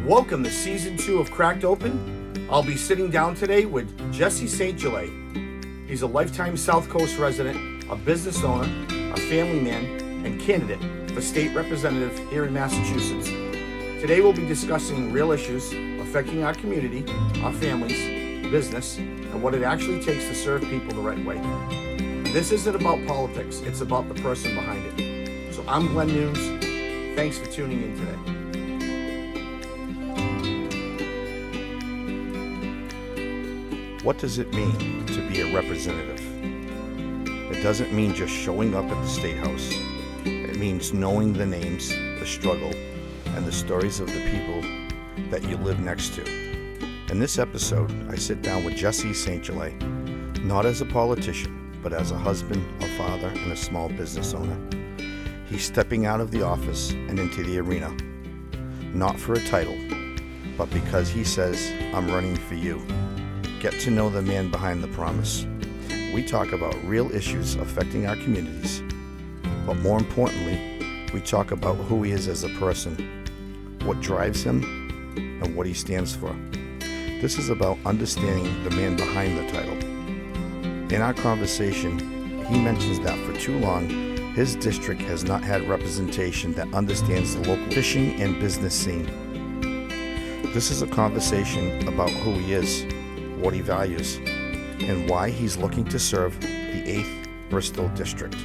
Welcome to Season 2 of Cracked Open. I'll be sitting down today with Jesse St. Gelais. He's a lifetime South Coast resident, a business owner, a family man, and candidate for state representative here in Massachusetts. Today we'll be discussing real issues affecting our community, our families, business, and what it actually takes to serve people the right way. This isn't about politics, it's about the person behind it. So I'm Glen Nunes. Thanks for tuning in today. What does it mean to be a representative? It doesn't mean just showing up at the State House. It means knowing the names, the struggle, and the stories of the people that you live next to. In this episode, I sit down with Jesse St. Gelais, not as a politician, but as a husband, a father, and a small business owner. He's stepping out of the office and into the arena, not for a title, but because he says, I'm running for you. Get to know the man behind the promise. We talk about real issues affecting our communities, but more importantly, we talk about who he is as a person, what drives him, and what he stands for. This is about understanding the man behind the title. In our conversation, he mentions that for too long, his district has not had representation that understands the local fishing and business scene. This is a conversation about who he is, what he values, and why he's looking to serve the 8th Bristol District.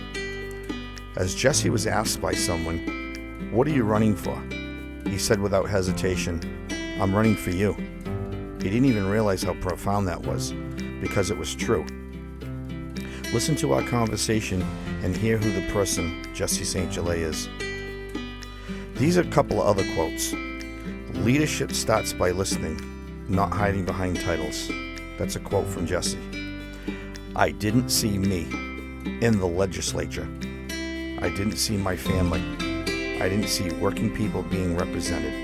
As Jesse was asked by someone, "What are you running for?" he said without hesitation, "I'm running for you." He didn't even realize how profound that was, because it was true. Listen to our conversation and hear who the person Jesse St. Gelais is. These are a couple of other quotes. Leadership starts by listening, not hiding behind titles. That's a quote from Jesse. I didn't see me in the legislature. I didn't see my family. I didn't see working people being represented.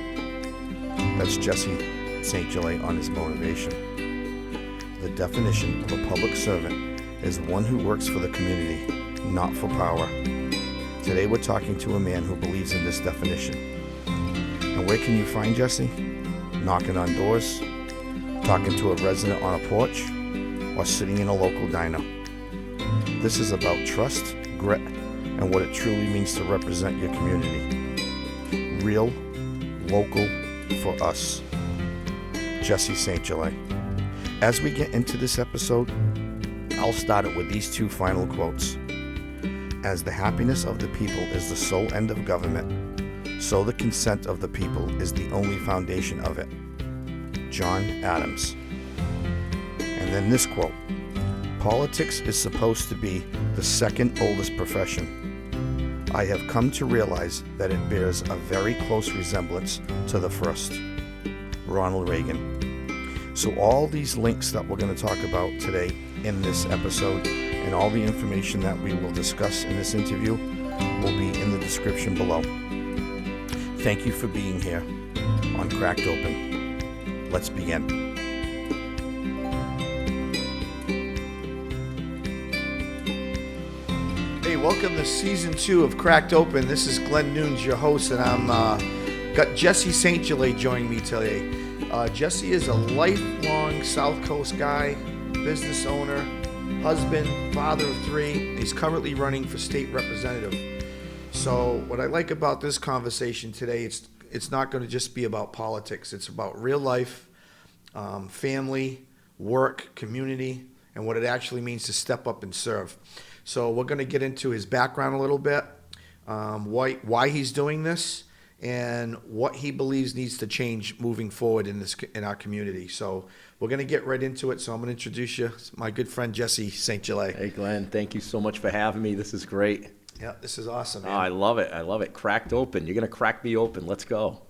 That's Jesse St. Gelais on his motivation. The definition of a public servant is one who works for the community, not for power. Today we're talking to a man who believes in this definition. And where can you find Jesse? Knocking on doors, talking to a resident on a porch, or sitting in a local diner. This is about trust, grit, and what it truly means to represent your community. Real, local, for us. Jesse St. Gelais. As we get into this episode, I'll start it with these two final quotes. As the happiness of the people is the sole end of government, so the consent of the people is the only foundation of it. John Adams. And then this quote, politics is supposed to be the second oldest profession. I have come to realize that it bears a very close resemblance to the first. Ronald Reagan. So all these links that we're going to talk about today in this episode and all the information that we will discuss in this interview will be in the description below. Thank you for being here on Cracked Open. Let's begin. Hey, welcome to Season 2 of Cracked Open. This is Glen Nunes, your host, and I'm got Jesse St. Gelais joining me today. Jesse is a lifelong South Coast guy, business owner, husband, father of 3. He's currently running for state representative. So what I like about this conversation today, it's not going to just be about politics. It's about real life, family, work, community, and what it actually means to step up and serve. So we're going to get into his background a little bit, why he's doing this, and what he believes needs to change moving forward in our community. So we're going to get right into it. So I'm going to introduce you, my good friend Jesse St. Gelais. Hey Glenn, thank you so much for having me. This is great. Yeah, this is awesome, man. Oh, I love it. Cracked open. You're going to crack me open. Let's go.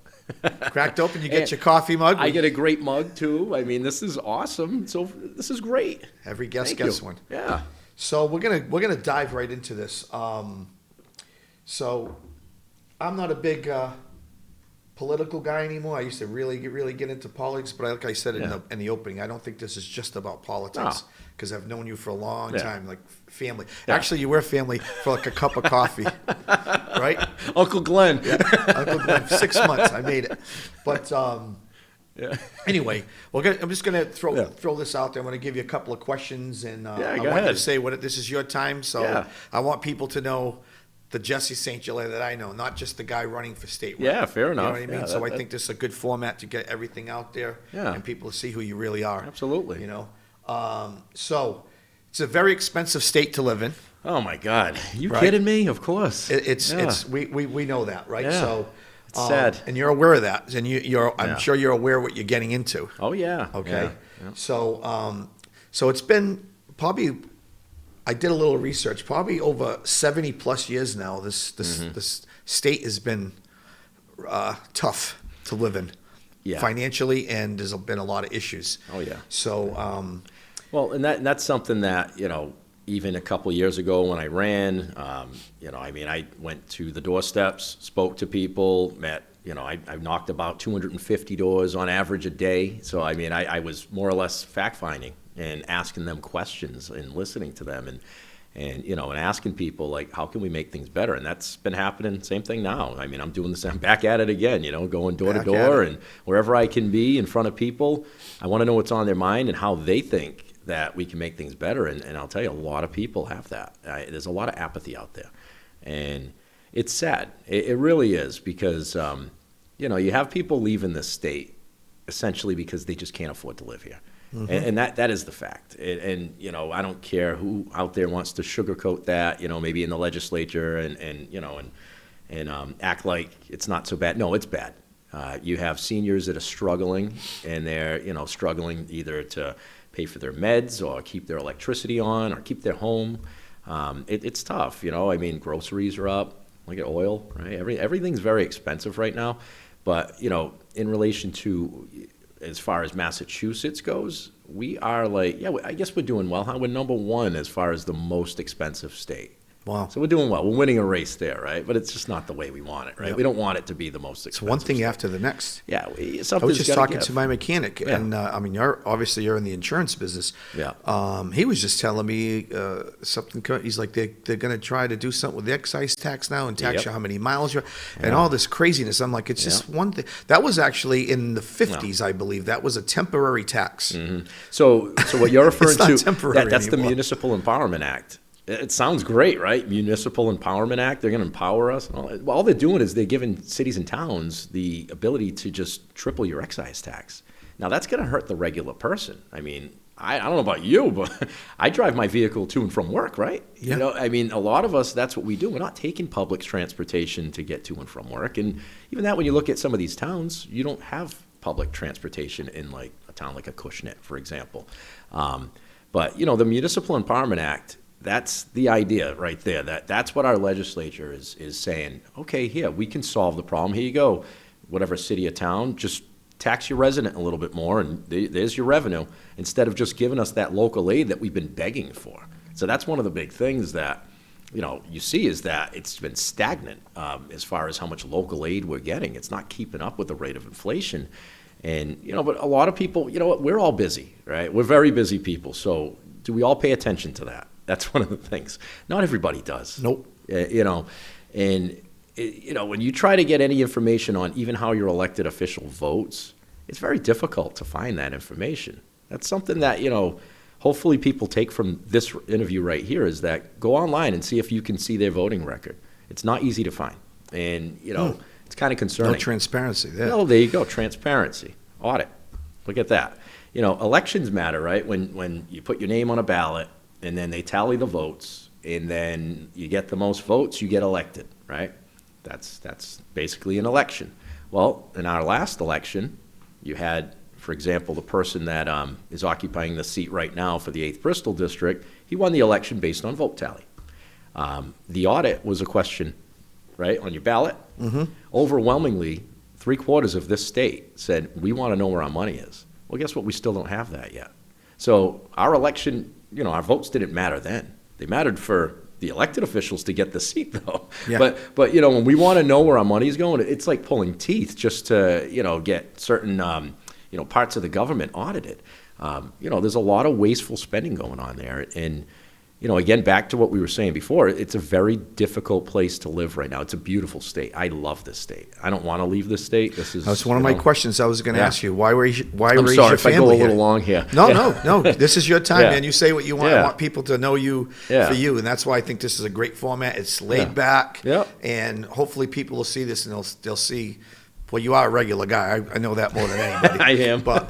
Cracked open. You get your coffee mug. I get a great mug too. I mean, this is awesome. So this is great. Every guest gets one. Yeah. So we're gonna dive right into this. So I'm not a big political guy anymore. I used to really get into politics, but like I said Yeah. in the opening, I don't think this is just about politics No. because I've known you for a long Yeah. time, like family. Yeah. Actually, you were family for like a cup of coffee, right? Uncle Glenn. Uncle Glenn, 6 months, I made it. But Yeah. anyway, I'm just going to throw this out there. I'm going to give you a couple of questions, and I go want you ahead. to say this is your time. So Yeah. I want people to know the Jesse St. Gelais that I know, not just the guy running for state rep. Yeah, fair enough. You know what I mean? Yeah, So I that- think this is a good format to get everything out there Yeah. and people to see who you really are. Absolutely. You know, so it's a very expensive state to live in. Oh my God! You Right. kidding me? Of course. It's we know that, right? Yeah. So It's sad. and you're aware of that, and I'm Yeah. sure you're aware of what you're getting into. Oh yeah. Okay. Yeah. So it's been probably, I did a little research, probably over 70 plus years now. This state has been tough to live in Yeah. financially, and there's been a lot of issues. Oh yeah. So, Well, and that's something that, even a couple of years ago when I ran, I went to the doorsteps, spoke to people, met, I knocked about 250 doors on average a day. So, I was more or less fact-finding and asking them questions and listening to them and asking people, like, how can we make things better? And that's been happening, same thing now. I'm doing this, I'm back at it again, going door to Back at door it. and wherever I can be in front of people. I want to know what's on their mind and how they think that we can make things better. And I'll tell you, a lot of people have that. There's a lot of apathy out there. And it's sad. It really is because, you have people leaving this state essentially because they just can't afford to live here. Mm-hmm. And that is the fact. And I don't care who out there wants to sugarcoat that, maybe in the legislature and act like it's not so bad. No, it's bad. You have seniors that are struggling, and they're, struggling either to pay for their meds or keep their electricity on or keep their home. It's tough, groceries are up. Look at oil, right? Everything's very expensive right now. But, in relation to as far as Massachusetts goes, we are I guess we're doing well. Huh? We're number one as far as the most expensive state. wow. So we're doing well. We're winning a race there, right? But it's just not the way we want it, right? Yep. We don't want it to be the most It's expensive. one thing state. after the next. Yeah, I something's was just gotta talking give. to my mechanic, Yeah. and you're in the insurance business. Yeah. He was just telling me something. He's like they're going to try to do something with the excise tax now and tax Yep. you how many miles you're, and all this craziness. I'm like, it's just one thing. That was actually in the 50s, I believe. That was a temporary tax. Mm-hmm. So what you're referring not to, temporary that's the anymore. Municipal Empowerment Act. It sounds great, right? Municipal Empowerment Act, they're going to empower us. All they're doing is they're giving cities and towns the ability to just triple your excise tax. Now, that's going to hurt the regular person. I don't know about you, but I drive my vehicle to and from work, right? Yeah. A lot of us, that's what we do. We're not taking public transportation to get to and from work. And even that, when you look at some of these towns, you don't have public transportation in like a town like Acushnet, for example. But the Municipal Empowerment Act, that's the idea right there. That's what our legislature is saying. Okay, here, we can solve the problem. Here you go. Whatever city or town, just tax your resident a little bit more, and there's your revenue, instead of just giving us that local aid that we've been begging for. So that's one of the big things that, you see is that it's been stagnant as far as how much local aid we're getting. It's not keeping up with the rate of inflation. And, but a lot of people, we're all busy, right? We're very busy people. So do we all pay attention to that? That's one of the things. Not everybody does. Nope. When you try to get any information on even how your elected official votes, it's very difficult to find that information. That's something that, hopefully people take from this interview right here is that go online and see if you can see their voting record. It's not easy to find. And, it's kind of concerning. No transparency there. No, there you go. Transparency. Audit. Look at that. Elections matter, right? When you put your name on a ballot and then they tally the votes and then you get the most votes, you get elected, right? That's basically an election. Well, in our last election, you had, for example, the person that is occupying the seat right now for the 8th Bristol District, he won the election based on vote tally. The audit was a question, right, on your ballot. Mm-hmm. Overwhelmingly, 3/4 of this state said, we want to know where our money is. Well, guess what? We still don't have that yet. So our election, our votes didn't matter then. They mattered for the elected officials to get the seat, though. Yeah. But when we want to know where our money's going, it's like pulling teeth just to get certain parts of the government audited. There's a lot of wasteful spending going on there, and again, back to what we were saying before, it's a very difficult place to live right now. It's a beautiful state. I love this state. I don't want to leave this state. That's one of my questions I was going to ask you. Why raise your family I'm sorry if I go a here? little long here. No. This is your time, Yeah. man. You say what you want. I Yeah. want people to know you Yeah. for you, and that's why I think this is a great format. It's laid back, Yeah. and hopefully people will see this and they'll see. Well, you are a regular guy. I know that more than anybody. I am. But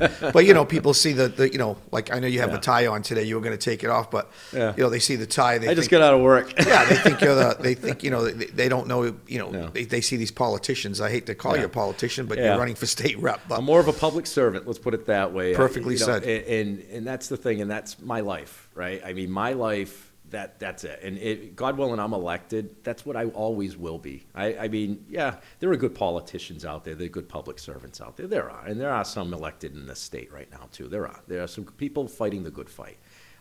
people see the like I know you have Yeah. the tie on today. You were going to take it off, but Yeah. they see the tie. They I just think, got out of work. yeah, they think they think they don't know. Yeah. They see these politicians. I hate to call Yeah. you a politician, but Yeah. you're running for state rep. But I'm more of a public servant. Let's put it that way. Perfectly said. And that's the thing, and that's my life, right? I mean, my life. That's it. And God willing, I'm elected. That's what I always will be. I mean, yeah, there are good politicians out there. There are good public servants out there. There are. And there are some elected in this state right now, too. There are. There are some people fighting the good fight.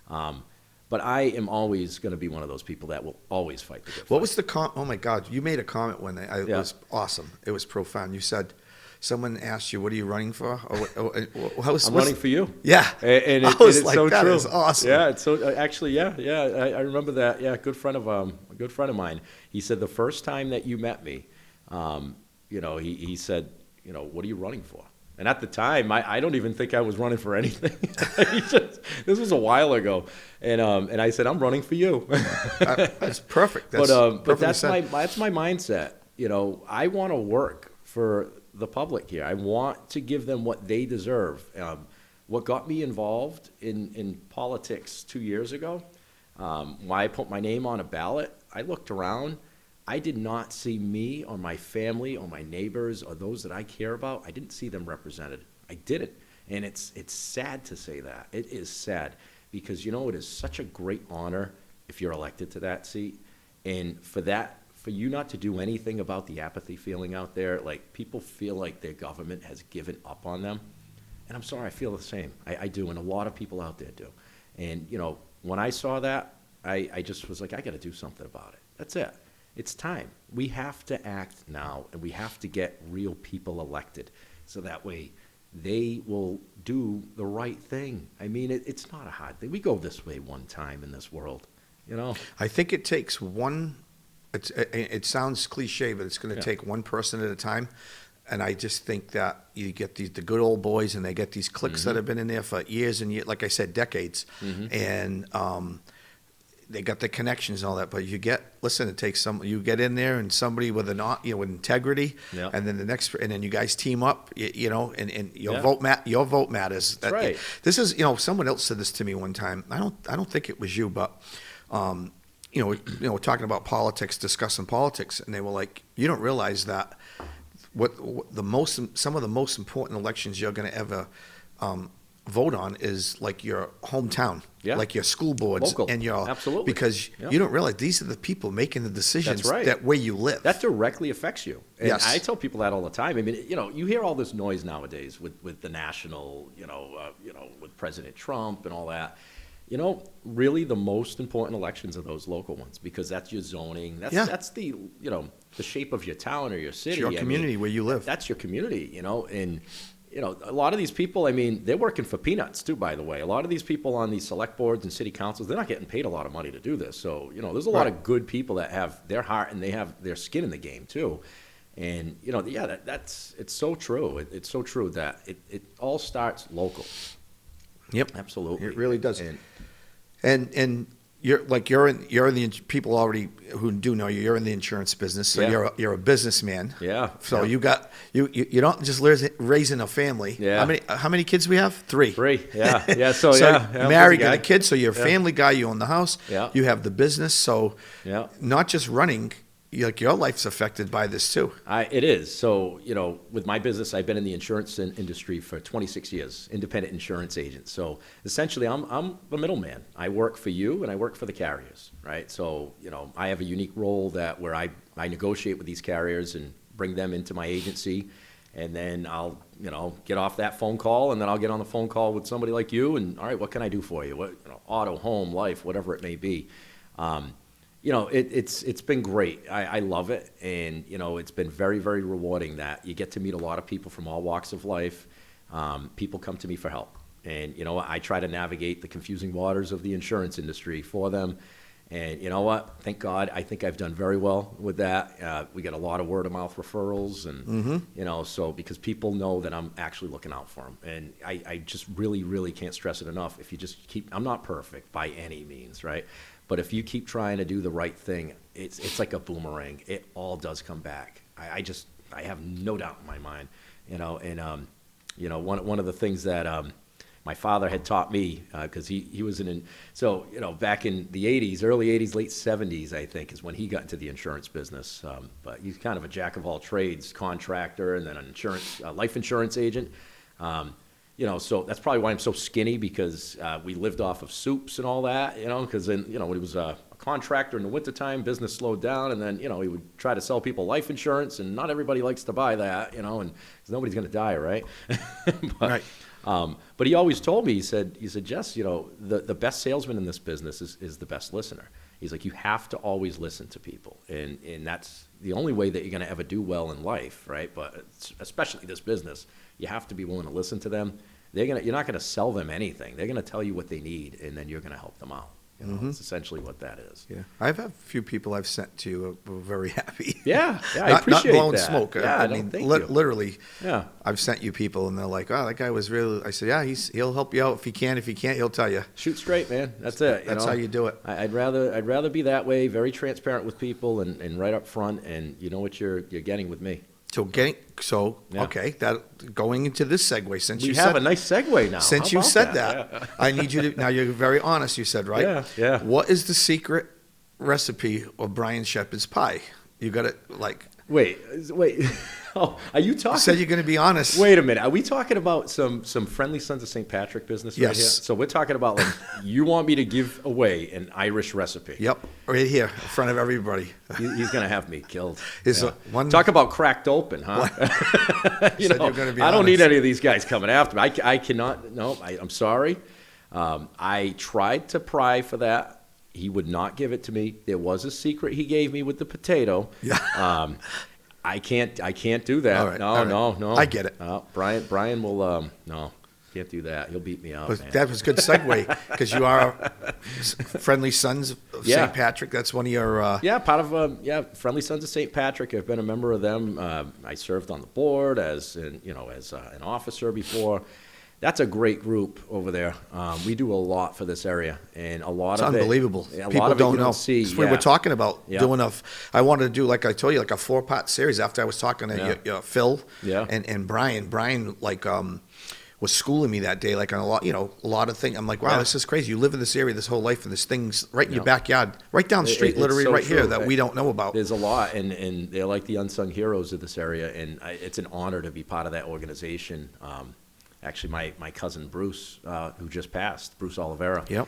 But I am always going to be one of those people that will always fight the good fight. what was the oh my God, you made a comment when it Yeah. was awesome. It was profound. You said someone asked you, "What are you running for?" I'm running for you. Yeah, And I was it's like, so that true. is awesome. Yeah, it's so actually, yeah. I remember that. Yeah, a good friend of mine. He said the first time that you met me, he said, what are you running for? And at the time, I don't even think I was running for anything. This was a while ago, and I said, I'm running for you. That's perfect. That's But perfectly that's said. my mindset. I want to work for the public here. I want to give them what they deserve. What got me involved in politics 2 years ago, why I put my name on a ballot, I looked around. I did not see me or my family or my neighbors or those that I care about. I didn't see them represented. I didn't. And it's sad to say that. It is sad because, it is such a great honor if you're elected to that seat. And for you not to do anything about the apathy feeling out there, like people feel like their government has given up on them. And I'm sorry, I feel the same. I do, and a lot of people out there do. And, when I saw that, I just was like, I got to do something about it. That's it. It's time. We have to act now, and we have to get real people elected so that way they will do the right thing. I mean, it's not a hard thing. We go this way one time in this world, I think it takes one. It sounds cliche, but it's going to Yeah. take one person at a time. And I just think that you get the good old boys, and they get these cliques that have been in there for years and years, like I said, decades, and they got the connections and all that. But it takes you get in there and somebody with with integrity, Yeah. and then and then you guys team up, and your Yeah. your vote matters. That's right. This is someone else said this to me one time. I don't think it was you, but. We're talking about politics, discussing politics, and they were like, "You don't realize that some of the most important elections you're going to ever vote on is like your hometown, Yeah. like your school boards, Local. and your Absolutely. because Yeah. you don't realize these are the people making the decisions That's right. that where you live. That directly affects you. And Yes. I tell people that all the time. I mean, you hear all this noise nowadays with the national, with President Trump and all that. Really the most important elections are those local ones because that's your zoning. That's the shape of your town or your city. It's your community where you live. That's your community, and a lot of these people, I mean, they're working for peanuts too, by the way. A lot of these people on these select boards and city councils, they're not getting paid a lot of money to do this. So, there's a lot of good people that have their heart and they have their skin in the game too. And, it's so true. It's so true that it all starts local. Yep, Absolutely. it really does. And And you're in the people already who do know you're in the insurance business, so Yeah. you're a businessman. Yeah. So Yeah. you don't just raising a family. Yeah. How many kids we have? Three. Yeah. Yeah. So, So yeah. I'm a married busy and a guy. kid, so you're a Yeah. family guy. You own the house. Yeah. You have the business. So Yeah. not just running. Your life's affected by this too. It is. So, with my business, I've been in the insurance industry for 26 years, independent insurance agent. So essentially, I'm the middleman. I work for you and I work for the carriers, right? So, I have a unique role where I negotiate with these carriers and bring them into my agency. And then I'll, get off that phone call, and then I'll get on the phone call with somebody like you and, all right, what can I do for you? What, auto, home, life, whatever it may be. it's been great. I love it, and it's been very, very rewarding that you get to meet a lot of people from all walks of life. People come to me for help, and I try to navigate the confusing waters of the insurance industry for them. And you know what? Thank God, I think I've done very well with that. We get a lot of word of mouth referrals, and so because people know that I'm actually looking out for them, and I just really, really can't stress it enough. If you just keep, I'm not perfect by any means, right? But if you keep trying to do the right thing, it's like a boomerang. It all does come back. I have no doubt in my mind, one of the things that my father had taught me, because he was back in the 80s, early 80s, late 70s, I think, is when he got into the insurance business. But he's kind of a jack of all trades, contractor, and then an life insurance agent. So that's probably why I'm so skinny, because we lived off of soups and all that, because then, when he was a contractor in the wintertime, business slowed down, and then, he would try to sell people life insurance, and not everybody likes to buy that, and 'cause nobody's going to die, right? Right. But he always told me, he said, Jess, the best salesman in this business is the best listener. He's like, you have to always listen to people, and that's the only way that you're going to ever do well in life, right? But especially this business, you have to be willing to listen to them. You're not going to sell them anything. They're going to tell you what they need, and then you're going to help them out. It's essentially what that is. Yeah, I've had a few people I've sent to you who were very happy. Yeah, I appreciate not blowing that. smoke. Yeah, I mean, literally. Yeah, I've sent you people, and they're like, "Oh, that guy was really." I said, "Yeah, he'll help you out if he can. If he can't, he'll tell you." Shoot straight, man. That's it. That's how you do it. I'd rather be that way, very transparent with people, and right up front, and you know what you're getting with me. Okay, that going into this segue, since we you have said a nice segue now. Since you said that, Yeah. I need you to. Now you're very honest. You said, right? Yeah. What is the secret recipe of Brian Shepherd's pie? You got it. Wait. Oh, are you talking? You said you're going to be honest. Wait a minute. Are we talking about some friendly Sons of St. Patrick business right here? Yes. So we're talking about you want me to give away an Irish recipe? Yep, right here in front of everybody. He's going to have me killed. Talk about cracked open, huh? You're gonna be I don't honest. need any of these guys coming after me. I cannot. No, I'm sorry. I tried to pry for that. He would not give it to me. There was a secret he gave me with the potato. Yeah. I can't do that. All right, No. I get it. Brian will, no, can't do that. He'll beat me out, man. That was a good segue, because you are Friendly Sons of Yeah. St. Patrick. That's one of your... part of Friendly Sons of St. Patrick. I've been a member of them. I served on the board as an officer before. That's a great group over there. We do a lot for this area, and a lot of unbelievable. it. People don't know. See. We were talking about Yeah. I wanted to do, like I told you, like a 4-part series after I was talking to Phil and Brian. Brian, was schooling me that day, on a lot of things. I'm like, wow, this is crazy. You live in this area this whole life, and there's things right in your backyard, right down the street, literally so right true. here that we don't know about. There's a lot, and they're like the unsung heroes of this area, and it's an honor to be part of that organization. Actually, my cousin Bruce, who just passed, Bruce Oliveira. Yep.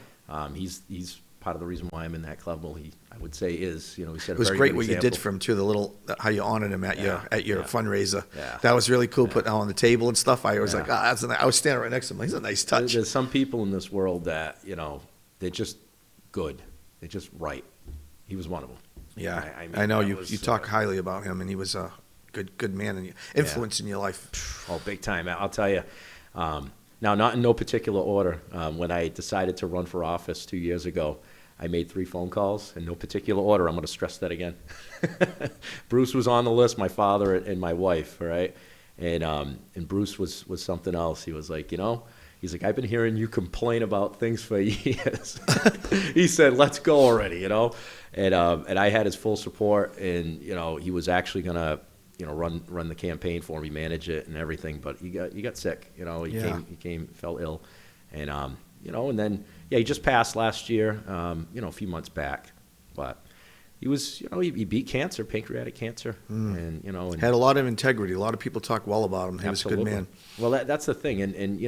He's part of the reason why I'm in that club. Well, I would say he set a It was very great good what you example. did for him too. How you honored him at your fundraiser. Yeah. That was really cool. Putting on the table and stuff. I was like, I was standing right next to him. He's a nice touch. There's some people in this world that they're just good. They're just right. He was one of them. Yeah, I mean, I know you. was, You talk highly about him, and he was a good man and influence in your life. Oh, big time. I'll tell you. Now, not in no particular order. When I decided to run for office 2 years ago, I made 3 phone calls in no particular order. I'm going to stress that again. Bruce was on the list, my father and my wife, all right? And Bruce was something else. He was like, he's like, I've been hearing you complain about things for years. He said, let's go already, And I had his full support, and, he was actually going to, run the campaign for me, manage it and everything. But he got sick, he fell ill. And, and then, he just passed last year, a few months back. But he was, he beat cancer, pancreatic cancer. And, and Had a lot of integrity. A lot of people talk well about him. He absolutely. was a good man. Well, that's the thing. And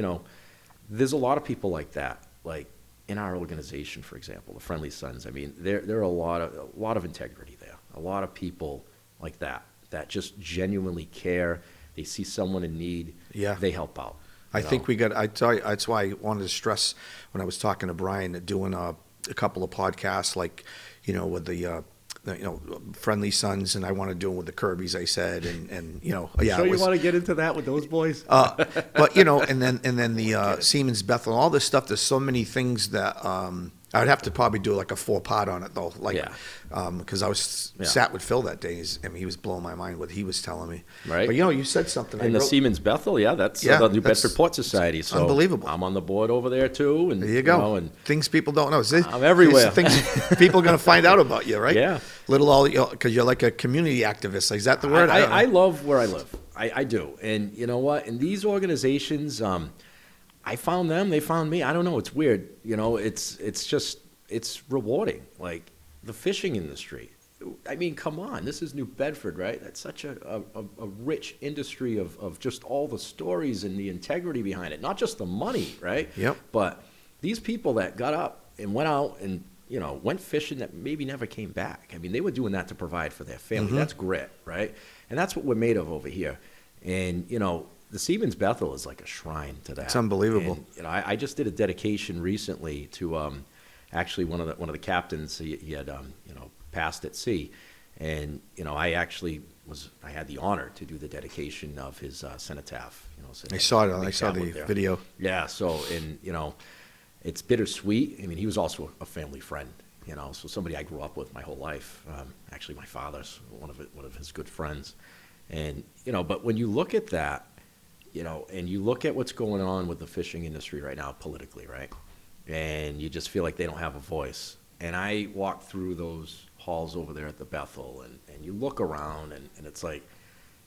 there's a lot of people like that, like in our organization, for example, the Friendly Sons. I mean, there are a lot of integrity there. A lot of people like that just genuinely care. They see someone in need. Yeah. They help out. I think I tell you, that's why I wanted to stress when I was talking to Brian that doing a couple of podcasts, like, with the Friendly Sons, and I want to do them with the Kirbys, I said, and yeah. So you want to get into that with those boys? But and then the Siemens Bethel, all this stuff. There's so many things that I would have to probably do like a 4-part on it though, like because I was sat with Phil that day. He was blowing my mind what he was telling me. Right. But you said something. And the Siemens Bethel, that's the New Bedford Port Society. So unbelievable. I'm on the board over there too. And there you go. And things people don't know. I'm everywhere. Things people are going to find out about you, right? Yeah. Because you're like a community activist. Is that the word? I love where I live. I do. And you know what? In these organizations, I found them. They found me. I don't know. It's weird. It's rewarding. Like the fishing industry. I mean, come on. This is New Bedford, right? That's such a rich industry of just all the stories and the integrity behind it. Not just the money, right? Yep. But these people that got up and went out and went fishing that maybe never came back. I mean, they were doing that to provide for their family. Mm-hmm. That's grit, right? And that's what we're made of over here. And, the Siemens Bethel is like a shrine to that. It's unbelievable. And, I just did a dedication recently to actually one of the captains. He had passed at sea, and I had the honor to do the dedication of his cenotaph. I saw it. I saw the video. Yeah. So it's bittersweet. I mean, he was also a family friend. So somebody I grew up with my whole life. Actually, my father's one of his good friends, and but when you look at that. And you look at what's going on with the fishing industry right now politically, right? And you just feel like they don't have a voice. And I walk through those halls over there at the Bethel, and you look around, and it's like,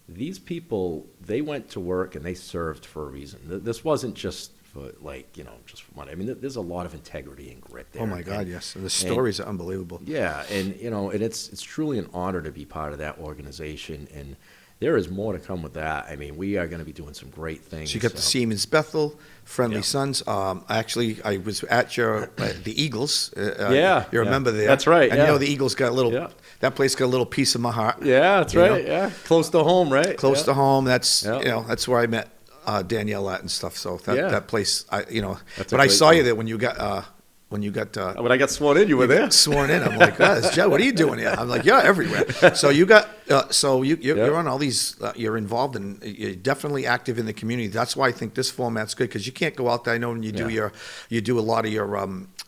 these people, they went to work and they served for a reason. This wasn't just for just for money. I mean, there's a lot of integrity and grit there. Oh my God, yes. And the stories are unbelievable. Yeah, and and it's truly an honor to be part of that organization, and there is more to come with that. I mean, we are going to be doing some great things. So you got the Siemens Bethel, Friendly Sons. Actually, I was at the Eagles. You remember there? That's right. And the Eagles got a little. That place got a little piece of my heart. Yeah, that's right. Yeah, close to home, right? Close to home. That's that's where I met Danielle at and stuff. So that place, But I saw you there when you got. When I got sworn in, you were there. Sworn in, I'm like, Joe, what are you doing here? I'm like, everywhere. So you got, you're on all these. You're involved and you're definitely active in the community. That's why I think this format's good because you can't go out there. I know when you do you do a lot of your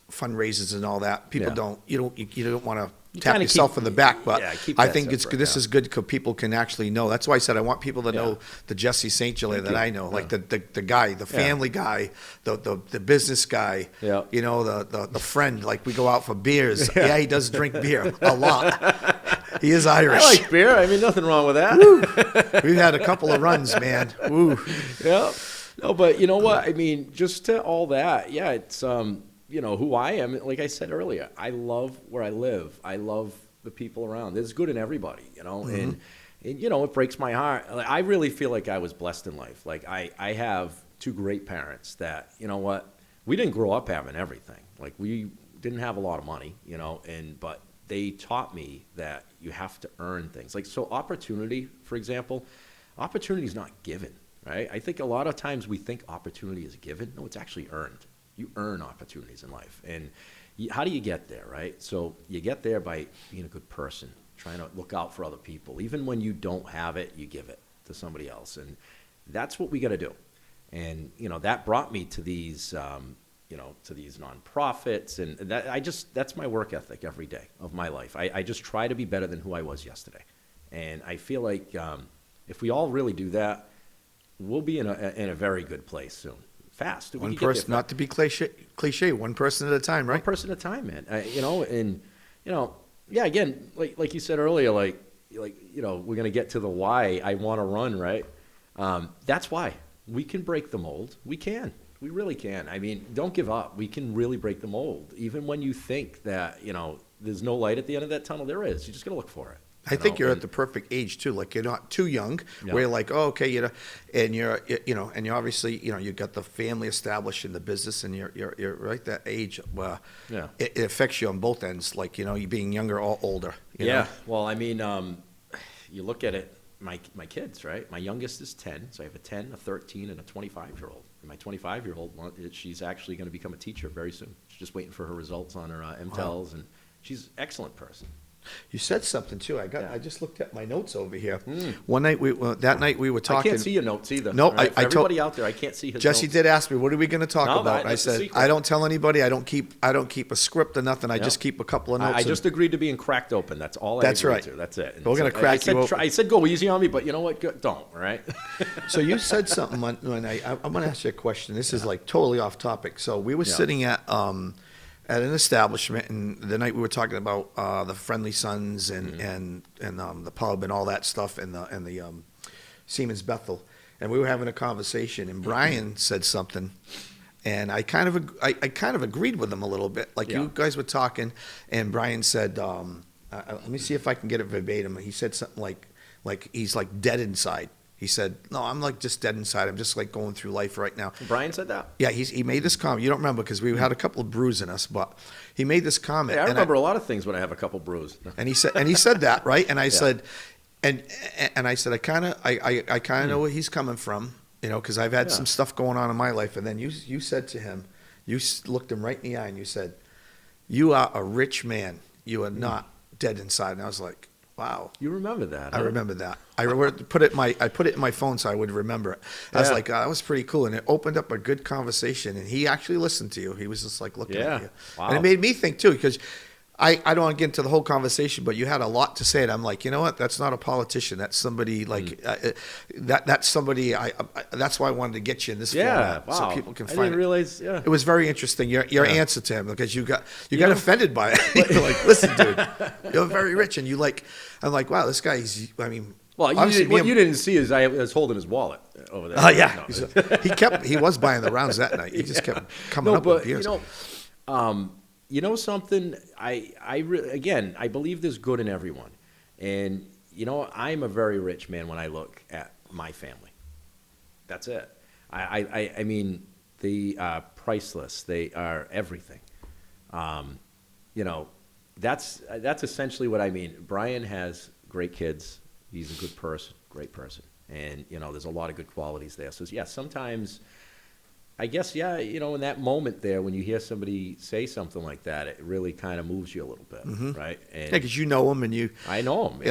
fundraisers and all that. People don't. You don't want to tap yourself in the back, but I think this is good because people can actually know. That's why I said I want people to know the Jesse St. Gelais that I know, like the guy, the family guy, the business guy, the friend. Like we go out for beers. Yeah, he does drink beer a lot. He is Irish. I like beer. I mean, nothing wrong with that. We've had a couple of runs, man. Woo. Yeah. No, but you know what? I mean, just to all that, it's who I am, like I said earlier, I love where I live. I love the people around. There's good in everybody, Mm-hmm. and it breaks my heart. I really feel like I was blessed in life. Like I have two great parents that, we didn't grow up having everything. Like we didn't have a lot of money, but they taught me that you have to earn things. Like, so opportunity, for example, opportunity is not given, right? I think a lot of times we think opportunity is given. No, it's actually earned. You earn opportunities in life. And how do you get there, right? So you get there by being a good person, trying to look out for other people. Even when you don't have it, you give it to somebody else. And that's what we got to do. And, that brought me to these, to these nonprofits. And that's my work ethic every day of my life. I just try to be better than who I was yesterday. And I feel like if we all really do that, we'll be in a very good place soon. Fast. One person, not to be cliche, one person at a time, right? One person at a time, man. Again, like you said earlier, we're gonna get to the why I want to run, right? That's why we can break the mold. We really can. I mean, don't give up. We can really break the mold, even when you think that there's no light at the end of that tunnel. There is. You just gotta look for it. I think you're at the perfect age too. Like you're not too young, where you're like, oh, okay, and you're obviously, you've got the family established in the business, and you're right that age where it affects you on both ends. Like you being younger or older. You know? Well, I mean, you look at it. My kids, right? My youngest is 10, so I have a 10, a 13, and a 25-year-old. And my 25-year-old, she's actually going to become a teacher very soon. She's just waiting for her results on her MTELs, and she's an excellent person. You said something too. I just looked at my notes over here. Mm. One night that night we were talking. I can't see your notes either. No, right? I told everybody out there, I can't see his Jesse notes. did ask me, what are we going to talk No, about? I that's a said, secret. I don't tell anybody. I don't keep a script or nothing. I just keep a couple of notes. I just agreed to being cracked open. That's all I That's agreed right. to. That's it. And We're gonna crack you open. I said go easy on me, but you know what? Don't, all right? So you said something when I'm going to ask you a question. This is like totally off topic. So we were sitting at an establishment, and the night we were talking about the Friendly Sons and the pub and all that stuff, and the Siemens Bethel, and we were having a conversation, and Brian said something, and I kind of agreed with him a little bit. Like you guys were talking, and Brian said, let me see if I can get it verbatim. He said something like he's like dead inside. He said, no, I'm like just dead inside. I'm just like going through life right now. Brian said that? Yeah, he made this comment. You don't remember because we had a couple of brews in us, but he made this comment. Yeah, I remember a lot of things when I have a couple brews. And he said that, right? And I said, and I said, I kind of know where he's coming from, because I've had some stuff going on in my life. And then you said to him, you looked him right in the eye and you said, you are a rich man. You are not dead inside. And I was like, wow. You remember that? I huh? remember that. I put it in my phone so I would remember it. I was like, that was pretty cool, and it opened up a good conversation. And he actually listened to you. He was just like looking at you, and it made me think too, because I don't want to get into the whole conversation, but you had a lot to say, and I'm like, you know what? That's not a politician. That's somebody like that's somebody. That's why I wanted to get you in this format so people can find. I didn't realize. Yeah, it was very interesting. Your answer to him, because you got offended by it. You're like, listen, dude, you're very rich, and I'm like, wow, this guy. Well, what you didn't see is I was holding his wallet over there. Oh yeah, no. He was buying the rounds that night. He just kept coming up with beers. You know something? I believe there's good in everyone, and I'm a very rich man when I look at my family. That's it. I mean, they are priceless. They are everything. That's essentially what I mean. Brian has great kids. He's a good person, great person, and there's a lot of good qualities there. So yeah, sometimes. I guess, in that moment there, when you hear somebody say something like that, it really kind of moves you a little bit, right? And because you know him, and I know him,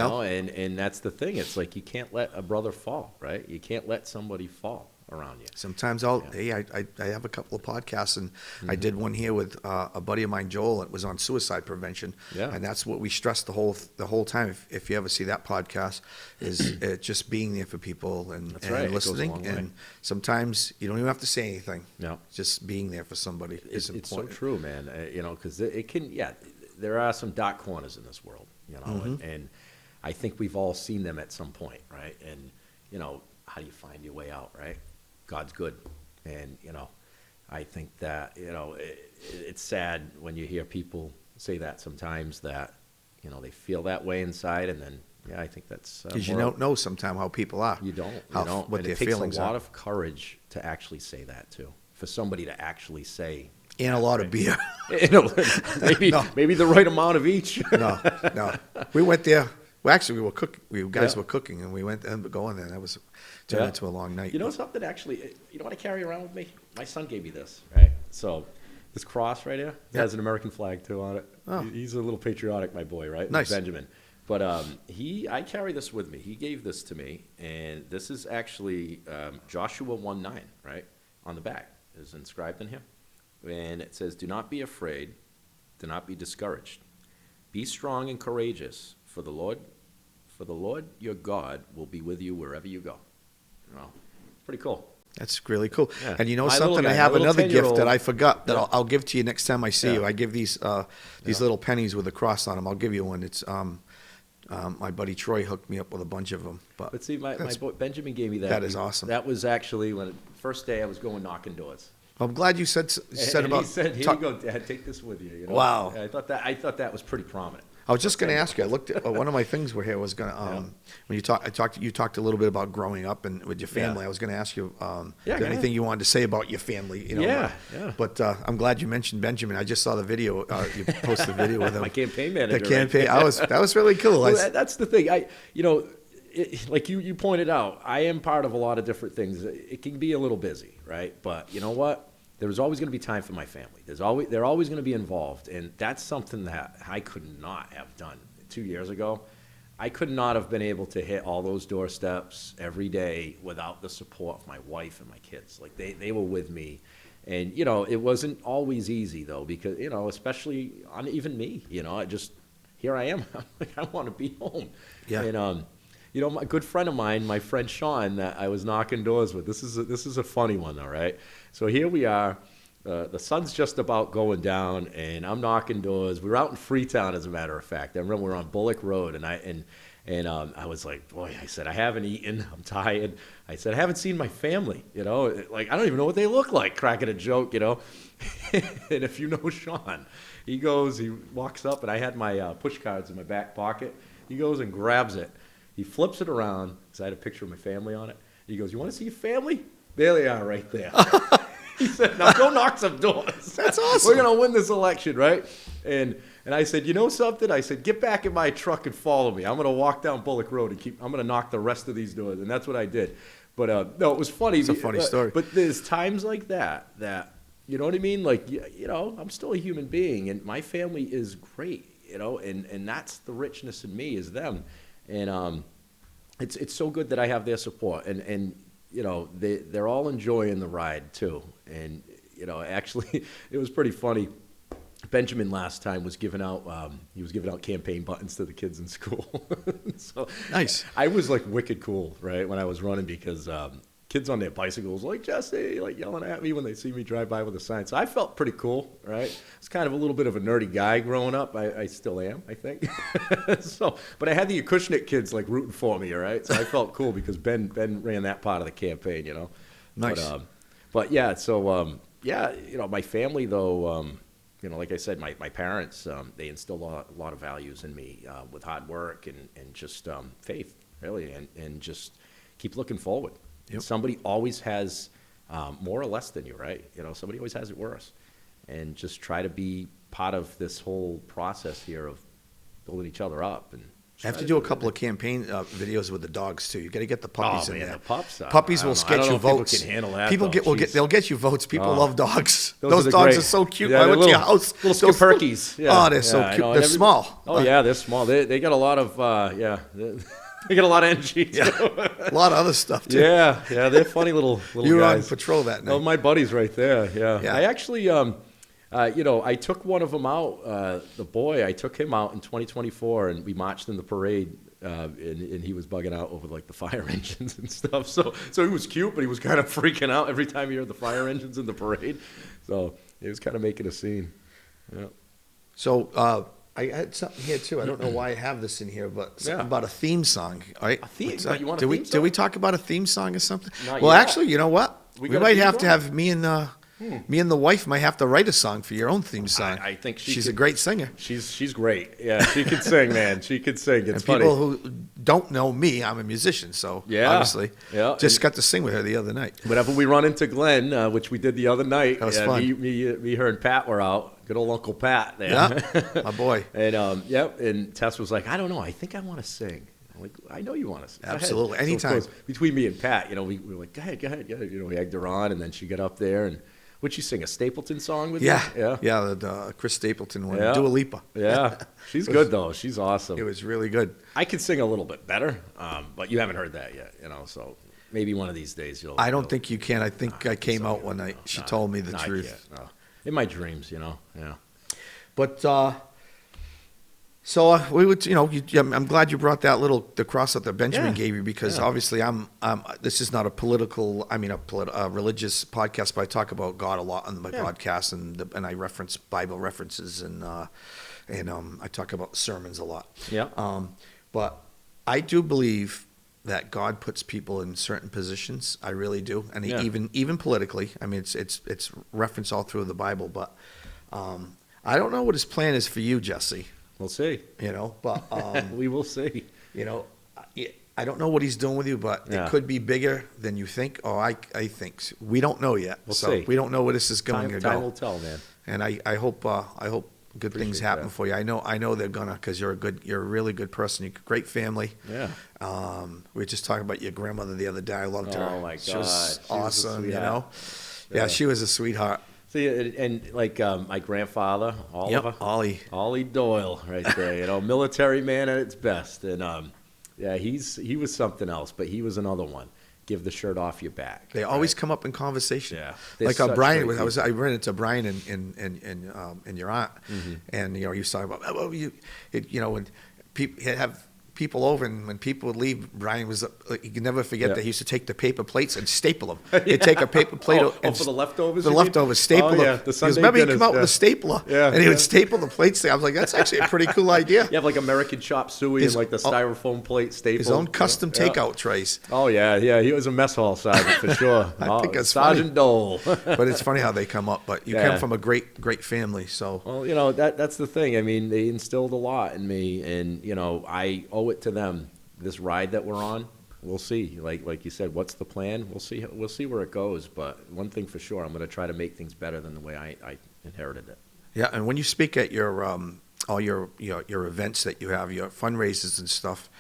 and that's the thing. It's like you can't let a brother fall, right? You can't let somebody fall around you. Sometimes I have a couple of podcasts, and I did one here with a buddy of mine, Joel. It was on suicide prevention, and that's what we stressed the whole time. If you ever see that podcast, is just being there for people and listening. And sometimes you don't even have to say anything. No, just being there for somebody is important. It's so true, man. Because it can. Yeah, there are some dark corners in this world. And I think we've all seen them at some point, right? And how do you find your way out, right? God's good, and I think that it's sad when you hear people say that sometimes, that they feel that way inside, and then I think that's because you don't know sometimes how people are. You don't. What and their it takes feelings a lot are. of courage to actually say that too. For somebody to actually say. And a lot of beer. Maybe the right amount of each. No. We went there. Well, actually, we were cooking. We guys were cooking, and we went and going there. That was turned into a long night. Something actually. You know what I carry around with me? My son gave me this, right? So, this cross right here has an American flag too on it. Oh. He's a little patriotic, my boy, right? Nice, Benjamin. But I carry this with me. He gave this to me, and this is actually Joshua 1:9, right? On the back is inscribed in here, and it says, "Do not be afraid, do not be discouraged, be strong and courageous, for the Lord your God will be with you wherever you go." Pretty cool. That's really cool. Yeah. And My something, guy, I have another gift that I forgot that Yeah. I'll give to you next time I see you. I give these little pennies with a cross on them. I'll give you one. It's my buddy Troy hooked me up with a bunch of them. But see, my boy Benjamin gave me that. That is awesome. That was actually when the first day I was going knocking doors. I'm glad you said about. He said, "Here you go, Dad. Take this with you." Wow. And I thought that was pretty prominent. I was just going to ask you. I looked at one of my things were here was going to when you talked a little bit about growing up and with your family. Yeah. I was going to ask you anything anything you wanted to say about your family. Yeah. But I'm glad you mentioned Benjamin. I just saw the video. You posted a video with him. My campaign manager. The campaign. That was really cool. Well, that's the thing. Like you pointed out, I am part of a lot of different things. It can be a little busy, right? But you know what? there was always going to be time for my family. They're always going to be involved, and that's something that I could not have done 2 years ago. I could not have been able to hit all those doorsteps every day without the support of my wife and my kids. Like they were with me. And, it wasn't always easy though, because, especially on even me, here I am. I'm like, I want to be home. Yeah. And, my good friend of mine, my friend Sean, that I was knocking doors with, this is a funny one, all right? So here we are. The sun's just about going down, and I'm knocking doors. We were out in Freetown, as a matter of fact. I remember we were on Bullock Road, and I was like, boy, I said, I haven't eaten. I'm tired. I said, I haven't seen my family, Like, I don't even know what they look like, cracking a joke, And if you know Sean, he walks up, and I had my push cards in my back pocket. He goes and grabs it. He flips it around, because I had a picture of my family on it. He goes, you want to see your family? There they are right there. He said, now go knock some doors. That's awesome. We're going to win this election, right? And I said, you know something? I said, get back in my truck and follow me. I'm going to walk down Bullock Road and I'm going to knock the rest of these doors. And that's what I did. But, no, it was funny. It's a funny story. But there's times like that, you know what I mean? Like, I'm still a human being, and my family is great, and that's the richness in me is them. And it's so good that I have their support. And they're all enjoying the ride too. And, actually, it was pretty funny. Benjamin last time was giving out campaign buttons to the kids in school. So nice. I was like wicked cool, right, when I was running, because kids on their bicycles like, Jesse, like yelling at me when they see me drive by with a sign. So I felt pretty cool, right? I was kind of a little bit of a nerdy guy growing up. I still am, I think. But I had the Acushnet kids like rooting for me, all right? So I felt cool because Ben ran that part of the campaign, Nice. But yeah, so my family though, like I said, my parents, they instilled a lot of values in me with hard work and just faith, really, and just keep looking forward. Yep. Somebody always has more or less than you, right? Somebody always has it worse. And just try to be part of this whole process here of building each other up. And I have to do a couple of campaign videos with the dogs too. You got to get the puppies in there. The pups. Puppies will get you votes. People can handle that. They'll get you votes. People love dogs. Those dogs are so cute. Yeah, I went to your house. Little skipperkies. Yeah. Oh, they're so cute. They're small. Oh yeah, they're small. They got a lot of They got a lot of energy. Yeah. A lot of other stuff too. Yeah, they're funny little you were guys. on patrol that night. Oh, my buddy's right there. Yeah. I actually, I took one of them out. The boy, I took him out in 2024, and we marched in the parade. And he was bugging out over like the fire engines and stuff. So he was cute, but he was kind of freaking out every time he heard the fire engines in the parade. So he was kind of making a scene. Yeah. So I had something here too. I don't know why I have this in here, but something about a theme song. All right. A theme? You want a did theme song? Did we talk about a theme song or something? Not well, yet. actually, you know what? We got a might theme have song? to have me and the wife might have to write a song for your own theme song. I think she's a great singer. She's great. Yeah, she can sing, man. She can sing. It's and funny. people who don't know me, I'm a musician, so obviously, just got to sing with her the other night. Whenever we run into Glen, which we did the other night, that was fun. Me, her, and Pat were out. Good old Uncle Pat there. Yeah, my boy. And and Tess was like, I don't know, I think I want to sing. I'm like, I know you want to sing. Absolutely, anytime. So of course, between me and Pat, we were like, go ahead. We egged her on, and then she got up there and. Would she sing a Stapleton song with you? Yeah, the Chris Stapleton one, Dua Lipa. Yeah, she's good though. She's awesome. It was really good. I could sing a little bit better, but you haven't heard that yet, So maybe one of these days you'll. I don't think you can. I think I came out one night. She told me the truth. I can't, no. In my dreams, Yeah. But so we would, I'm glad you brought that the cross that Benjamin gave you, because obviously this is not a religious podcast, but I talk about God a lot on my podcast, and I reference Bible references, and I talk about sermons a lot. Yeah. But I do believe that God puts people in certain positions. I really do, and even politically. I mean, it's referenced all through the Bible, but I don't know what His plan is for you, Jesse. We'll see. But we will see. I don't know what He's doing with you, but it could be bigger than you think. Or I think we don't know yet. We'll see. We don't know where this is going to go. Time will tell, man. And I hope good things happen for you. I know they're gonna, because you're a really good person. You're a great family. Yeah. We were just talking about your grandmother the other day. I loved her. Oh my God, she was awesome. Yeah, she was a sweetheart. See, and like my grandfather, Oliver, Ollie Doyle, right there. Military man at its best, and yeah, he was something else, but he was another one. Give the shirt off your back. They always come up in conversation. Yeah, like Brian, I ran into Brian and your aunt, and you was talking about when people have people over, and when people would leave, Brian was you can never forget that he used to take the paper plates and staple them. He'd take a paper plate and for the leftovers. The leftovers, staple them. Because remember, he'd come out with a stapler, and he would staple the plates there. I was like, that's actually a pretty cool idea. You have like American chop suey and like the styrofoam plate staple. His own custom takeout trays. Oh yeah, he was a mess hall sergeant for sure. I think that's Sergeant Dole. But it's funny how they come up. But you come from a great family, so. Well, that's the thing. I mean, they instilled a lot in me, and I owe it to them. This ride that we're on, we'll see. Like you said, what's the plan? We'll see where it goes. But one thing for sure, I'm going to try to make things better than the way I inherited it. Yeah, and when you speak at your all your events that you have, your fundraisers and stuff,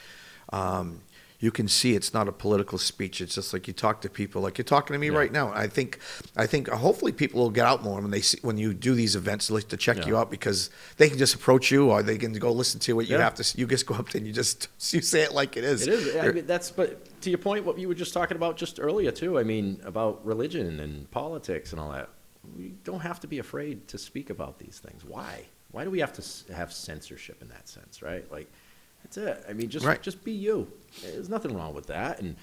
you can see it's not a political speech. It's just like you talk to people, like you're talking to me right now. I think hopefully people will get out more when you do these events, like to check you out, because they can just approach you, or they can go listen to what you have to. You just go up there and you say it like it is. It is. I mean, but to your point, what you were just talking about just earlier too. I mean, about religion and politics and all that. We don't have to be afraid to speak about these things. Why? Why do we have to have censorship in that sense, right? Like. That's it. I mean, just be you. There's nothing wrong with that. And,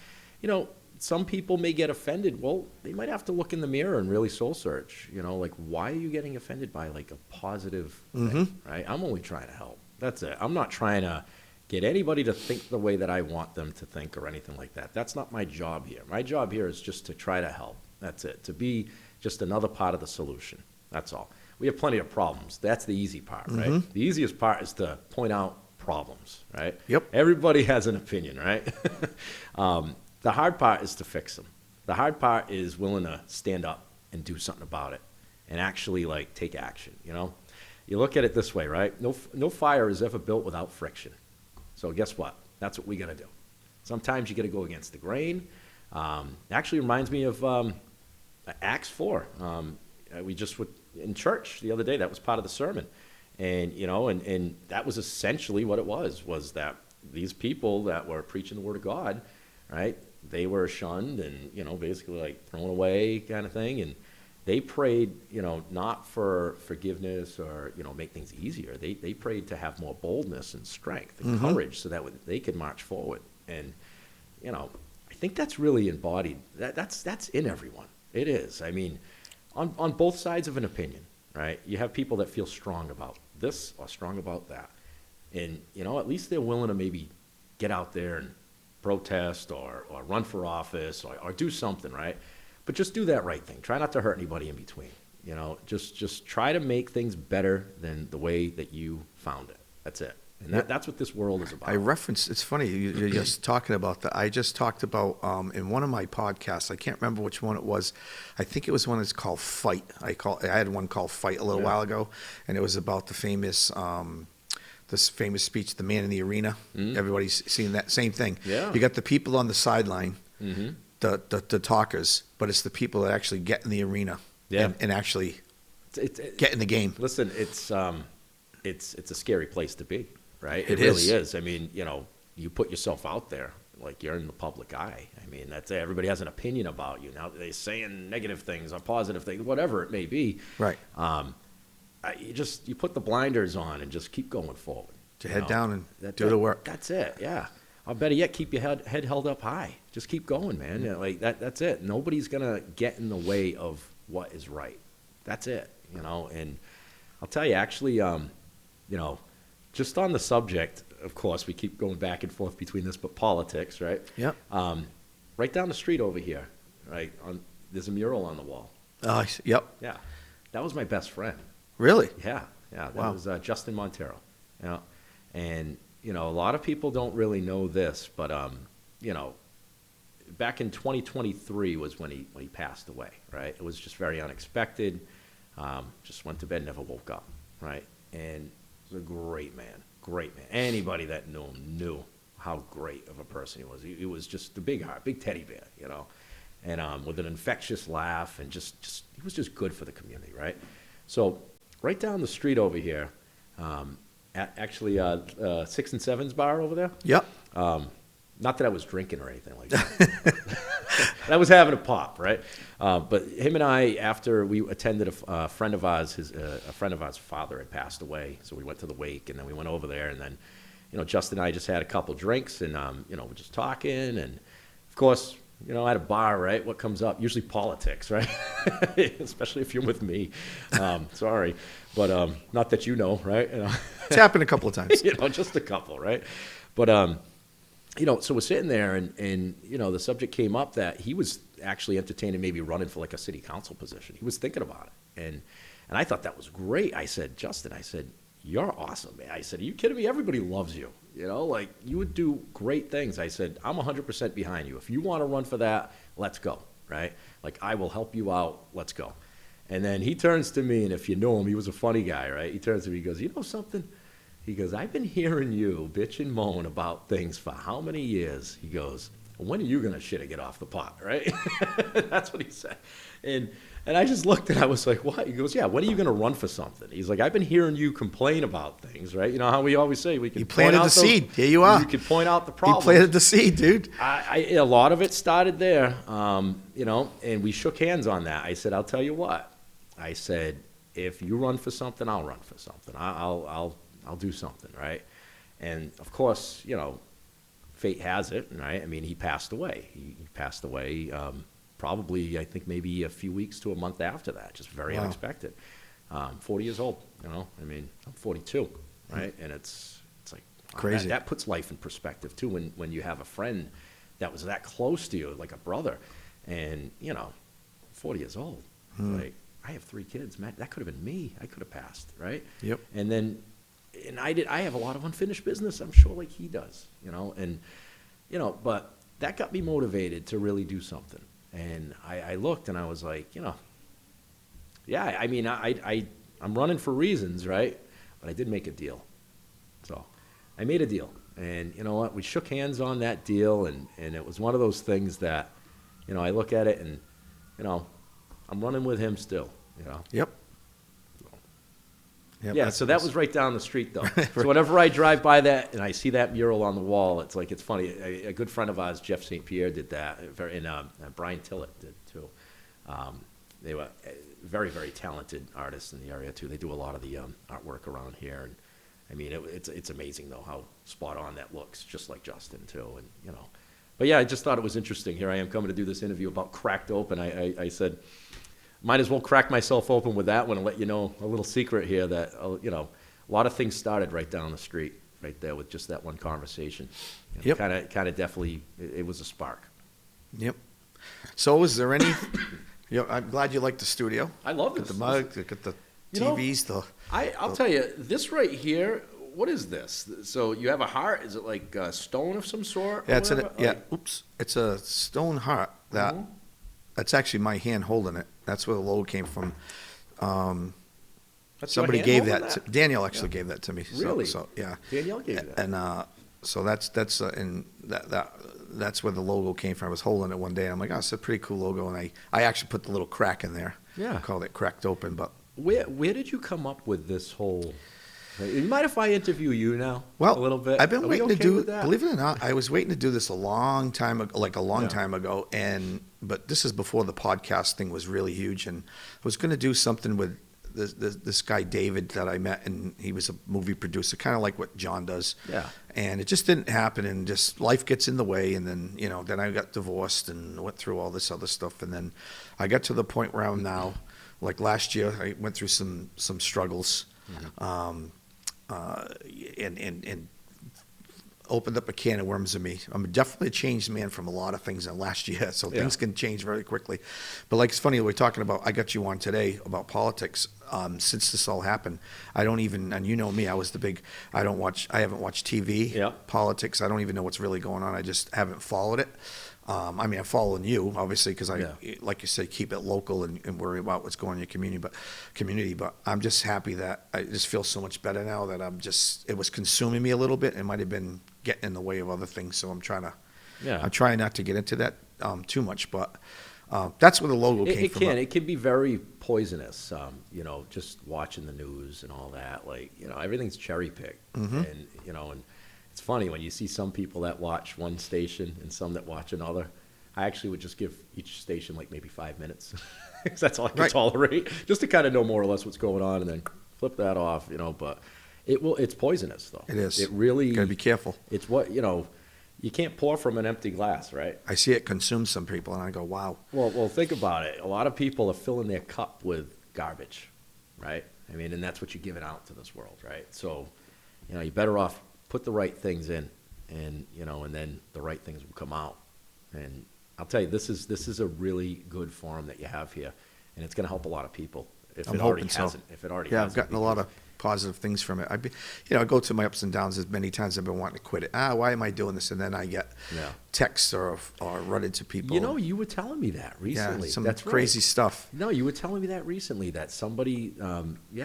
some people may get offended. Well, they might have to look in the mirror and really soul search. Like, why are you getting offended by, like, a positive thing, right? I'm only trying to help. That's it. I'm not trying to get anybody to think the way that I want them to think or anything like that. That's not my job here. My job here is just to try to help. That's it. To be just another part of the solution. That's all. We have plenty of problems. That's the easy part, right? The easiest part is to point out problems, right? Yep. Everybody has an opinion, right? The hard part is to fix them. The hard part is willing to stand up and do something about it and actually like take action, You look at it this way, right? No fire is ever built without friction. So guess what? That's what we got to do. Sometimes you got to go against the grain. Actually reminds me of Acts 4. We just were in church the other day. That was part of the sermon. And, and that was essentially what it was that these people that were preaching the word of God, right, they were shunned and, basically like thrown away kind of thing. And they prayed, not for forgiveness or, make things easier. They prayed to have more boldness and strength and courage so that they could march forward. And, I think that's really embodied. That's in everyone. It is. I mean, on both sides of an opinion. Right? You have people that feel strong about this or strong about that. And, at least they're willing to maybe get out there and protest or run for office or do something, right? But just do that right thing. Try not to hurt anybody in between. Just try to make things better than the way that you found it. That's it. And that's what this world is about. It's funny, you're just talking about that. I just talked about, in one of my podcasts, I can't remember which one it was. I think it was one that's called Fight. I had one called Fight a little while ago, and it was about the famous, this famous speech, The Man in the Arena. Everybody's seen that same thing. Yeah. You got the people on the sideline, the talkers, but it's the people that actually get in the arena and actually get in the game. Listen, it's a scary place to be. Right? It really is. I mean, you put yourself out there, like you're in the public eye. I mean, that's it. Everybody has an opinion about you. Now they're saying negative things or positive things, whatever it may be. Right. You put the blinders on and just keep going forward. Head down and do the work. That's it. Yeah. Or better yet, keep your head held up high. Just keep going, man. Like that's it. Nobody's gonna get in the way of what is right. That's it. And I'll tell you, actually, just on the subject, of course, we keep going back and forth between this, but politics, right? Yeah. Right down the street over here, right? There's a mural on the wall. Yep. Yeah. That was my best friend. Really? Yeah. That Wow. was Justin Montero. Yeah. And, a lot of people don't really know this, but, back in 2023 was when he passed away, right? It was just very unexpected. Just went to bed, never woke up, right? And a great man. Anybody that knew him knew how great of a person he was. He was just a big heart, big teddy bear, and with an infectious laugh, and just he was just good for the community, right? So right down the street over here, actually 6 and 7's bar over there. Yep. Not that I was drinking or anything like that. I was having a pop, right? But him and I, after we attended a friend of ours, a friend of ours' father had passed away, so we went to the wake, and then we went over there, and then, Justin and I just had a couple drinks, and we're just talking, and of course, at a bar, right? What comes up? Usually politics, right? Especially if you're with me. Sorry, but not that right? It's happened a couple of times. Just a couple, right? But so we're sitting there, and the subject came up that he was actually entertaining maybe running for like a city council position. He was thinking about it, and I thought that was great. I said, Justin, you're awesome, man. I said, are you kidding me? Everybody loves you. Like you would do great things. I said, I'm 100% behind you. If you want to run for that, let's go, right? Like I will help you out. Let's go. And then he turns to me, and if you know him, he was a funny guy, right? He turns to me, he goes, you know something? He goes, I've been hearing you bitch and moan about things for how many years? He goes, when are you going to shit and get off the pot, right? That's what he said. And I just looked, and I was like, what? He goes, yeah, when are you going to run for something? He's like, I've been hearing you complain about things, right? You know how we always say we can You planted the seed. Here you are. You can point out the problem. You planted the seed, dude. A lot of it started there, and we shook hands on that. I said, I'll tell you what. I said, if you run for something, I'll run for something. I'll do something, right? And of course, fate has it, right? I mean, he passed away. He passed away probably, I think, maybe a few weeks to a month after that. Just very unexpected. 40 years old, I mean, I'm 42, right? And it's like crazy. That puts life in perspective too. When you have a friend that was that close to you, like a brother, and 40 years old, like I have 3 kids, man. That could have been me. I could have passed, right? Yep. And I have a lot of unfinished business, I'm sure, like he does, but that got me motivated to really do something. And I looked, and I was like, yeah, I mean, I'm running for reasons, right? But I did make a deal. So I made a deal. And you know what? We shook hands on that deal, and it was one of those things that, I look at it and, I'm running with him still, Yep. Yep, yeah, so that was right down the street, though. So whenever I drive by that and I see that mural on the wall, it's like, it's funny. A good friend of ours, Jeff St. Pierre, did that, and Brian Tillett did, too. They were very, very talented artists in the area, too. They do a lot of the artwork around here. And I mean, it's amazing, though, how spot on that looks, just like Justin, too. And, But, yeah, I just thought it was interesting. Here I am coming to do this interview about Cracked Open. I said, might as well crack myself open with that one and let you know a little secret here that, a lot of things started right down the street, right there with just that one conversation. Yep. Kind of definitely, it was a spark. Yep. So is there any, I'm glad you like the studio. I love Got this. the mug, got the TVs, I'll tell you, this right here, what is this? So you have a heart? Is it like a stone of some sort? Yeah, Like- it's a stone heart that, that's actually my hand holding it. That's where the logo came from. That's Somebody your gave hand that. holding Danielle actually gave that to me. Really? So yeah. Danielle gave you that. And so that's and that's where the logo came from. I was holding it one day. And I'm like, oh, it's a pretty cool logo. And I actually put the little crack in there. Yeah. Called it Cracked Open. But Where did you come up with this whole? You mind if I interview you now? well, a little bit. I've been Are we waiting to okay do. with that? Believe it or not, I was waiting to do this a long time ago, Yeah. time ago. But this is before the podcast thing was really huge. And I was going to do something with this guy David that I met, and he was a movie producer, kind of like what John does. Yeah. And it just didn't happen, and just life gets in the way. And then then I got divorced and went through all this other stuff, and then I got to the point where I'm now. Like last year, I went through some struggles, and opened up a can of worms in me. I'm definitely a changed man from a lot of things in last year, so things can change very quickly. But like it's funny, we're talking about, I got you on today about politics. Since this all happened, I don't even, and you know me, I haven't watched TV, politics. I don't even know what's really going on. I just haven't followed it. I mean, I'm following you, obviously, because like you said, keep it local and worry about what's going on in your community. But I'm just happy that I just feel so much better now that it was consuming me a little bit. It might have been getting in the way of other things. So I'm trying not to get into that too much. But That's where the logo came It from. can. It can be very poisonous, just watching the news and all that. Like, everything's cherry picked. And, and it's funny when you see some people that watch one station and some that watch another. I actually would just give each station like maybe 5 minutes. 'Cause that's all I can tolerate, just to kind of know more or less what's going on and then flip that off, but it's poisonous though. It is. It really. Gotta be careful. It's what, you can't pour from an empty glass, right? I see it consume some people, and I go, wow. Well, think about it. A lot of people are filling their cup with garbage, right? I mean, and that's what you're giving out to this world, right? So, you're better off put the right things in, and and then the right things will come out. And I'll tell you, this is a really good forum that you have here, and it's going to help a lot of people. If I'm it already hoping so. hasn't, if it already Yeah, hasn't, I've gotten a lot of positive things from it. I go through my ups and downs as many times I've been wanting to quit it. Why am I doing this? And then I get texts or run into people. You were telling me that recently. Yeah, some That's crazy right. stuff. No, you were telling me that recently, that somebody,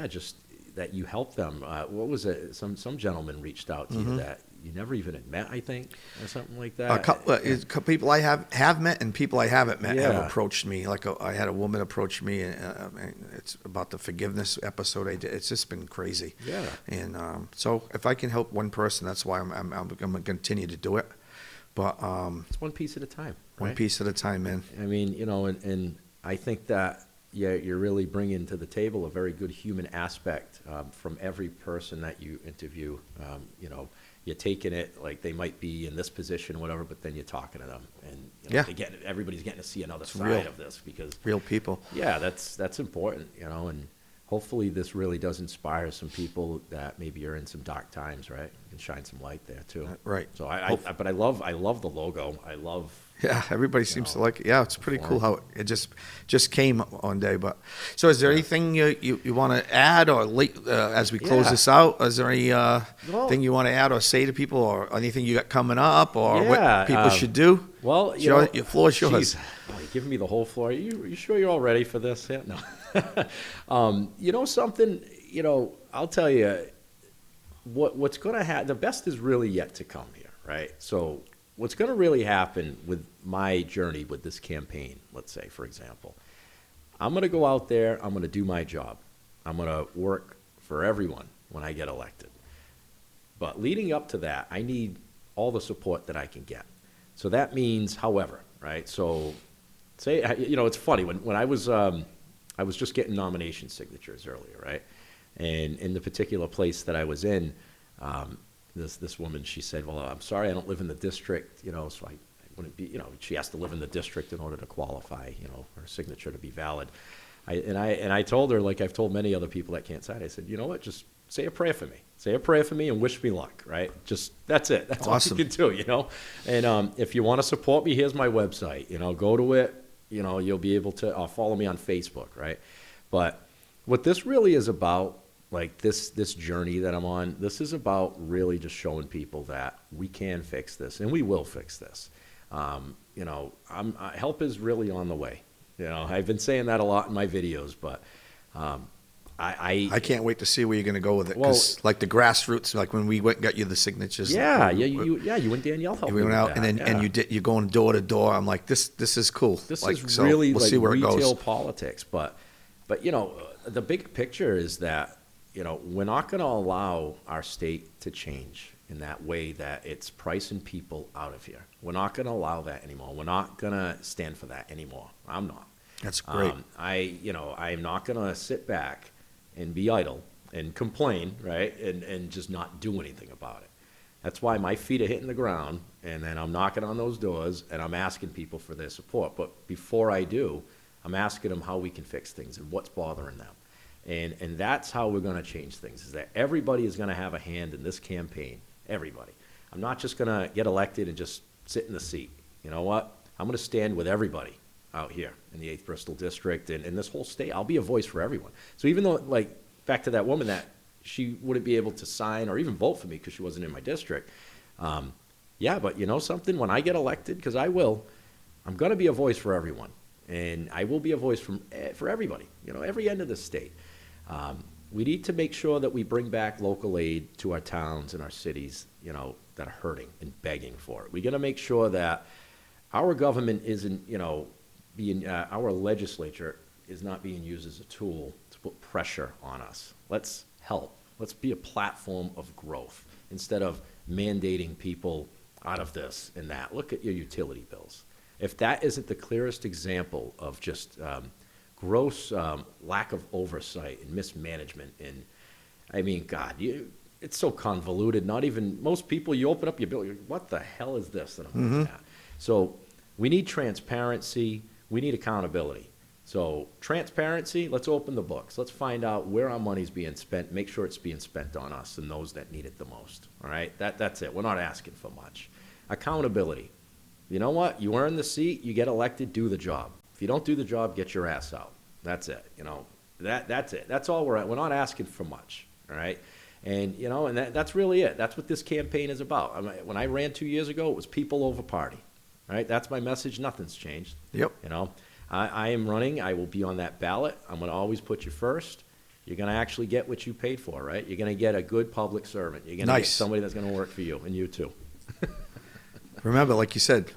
just that you helped them. What was it? Some gentleman reached out to you that you never even had met, I think, or something like that. A couple people I have met and people I haven't met have Yeah. approached me. Like I had a woman approach me, and it's about the forgiveness episode I did. It's just been crazy. Yeah. And so if I can help one person, that's why I'm going to continue to do it. But It's one piece at a time. one right? piece at a time, man. I mean, and I think that you're really bringing to the table a very good human aspect from every person that you interview. You're taking it like they might be in this position, whatever, but then you're talking to them, and everybody's getting to see another side real. of this because Real people. yeah, that's important, and hopefully this really does inspire some people that maybe are in some dark times, right? And shine some light there too. Right. So but I love the logo. I love. Yeah, everybody seems to like it. Yeah, it's pretty cool forum. how it just came one day. But so, is there anything you want to add or as we close Yeah. this out? Is there any thing you want to add or say to people, or anything you got coming up, or Yeah, what people should do? Well, Your floor is yours. geez, you're giving me the whole floor. You sure you're all ready for this? Yeah, no. Something. I'll tell you. What's going to happen? The best is really yet to come here, right? So, what's going to really happen with my journey with this campaign? Let's say, for example, I'm going to go out there. I'm going to do my job. I'm going to work for everyone when I get elected. But leading up to that, I need all the support that I can get. So that means, however, right? So, say, it's funny when I was just getting nomination signatures earlier, right? And in the particular place that I was in, this woman, she said, "Well, I'm sorry, I don't live in the district, so I wouldn't be, she has to live in the district in order to qualify, her signature to be valid." I told her, like I've told many other people that can't sign, I said, "You know what? Just say a prayer for me. Say a prayer for me and wish me luck, right? Just that's it. That's Awesome. all you can do, And if you want to support me, here's my website. Go to it. You'll be able to follow me on Facebook, right? But what this really is about, like this journey that I'm on, this is about really just showing people that we can fix this and we will fix this. Help is really on the way. I've been saying that a lot in my videos, but I can't wait to see where you're going to go with it. Because like the grassroots, like when we went and got you the signatures. you and Danielle helped me We went with out that, and then you're going door to door. I'm like, this is cool. This like, is so really we'll like see where it retail goes. politics, but the big picture is that we're not going to allow our state to change in that way that it's pricing people out of here. We're not going to allow that anymore. We're not going to stand for that anymore. I'm not. That's great. I'm not going to sit back and be idle and complain, right, and just not do anything about it. That's why my feet are hitting the ground, and then I'm knocking on those doors, and I'm asking people for their support. But before I do, I'm asking them how we can fix things and what's bothering them. And that's how we're going to change things, is that everybody is going to have a hand in this campaign, everybody. I'm not just going to get elected and just sit in the seat. You know what? I'm going to stand with everybody out here in the 8th Bristol District and in this whole state. I'll be a voice for everyone. So even though, like, back to that woman that she wouldn't be able to sign or even vote for me because she wasn't in my district, but you know something? When I get elected, because I will, I'm going to be a voice for everyone. And I will be a voice for everybody, every end of the state. We need to make sure that we bring back local aid to our towns and our cities, that are hurting and begging for it. We got to make sure that our government isn't, our legislature is not being used as a tool to put pressure on us. Let's help. Let's be a platform of growth instead of mandating people out of this and that. Look at your utility bills. If that isn't the clearest example of just gross lack of oversight and mismanagement, and I mean, God, it's so convoluted. Not even most people, you open up your bill, what the hell is this that I'm looking at? So we need transparency. We need accountability. So transparency, let's open the books. Let's find out where our money's being spent, make sure it's being spent on us and those that need it the most, all right? That's it. We're not asking for much. Accountability. You know what? You earn the seat, you get elected, do the job. If you don't do the job, get your ass out. That's it, That's it. That's all we're at. We're not asking for much, all right? And, and that's really it. That's what this campaign is about. I mean, when I ran 2 years ago, it was people over party, all right? That's my message. Nothing's changed. Yep. I am running. I will be on that ballot. I'm going to always put you first. You're going to actually get what you paid for, right? You're going to get a good public servant. You're going to get somebody that's going to work for you, and you too. Remember, like you said,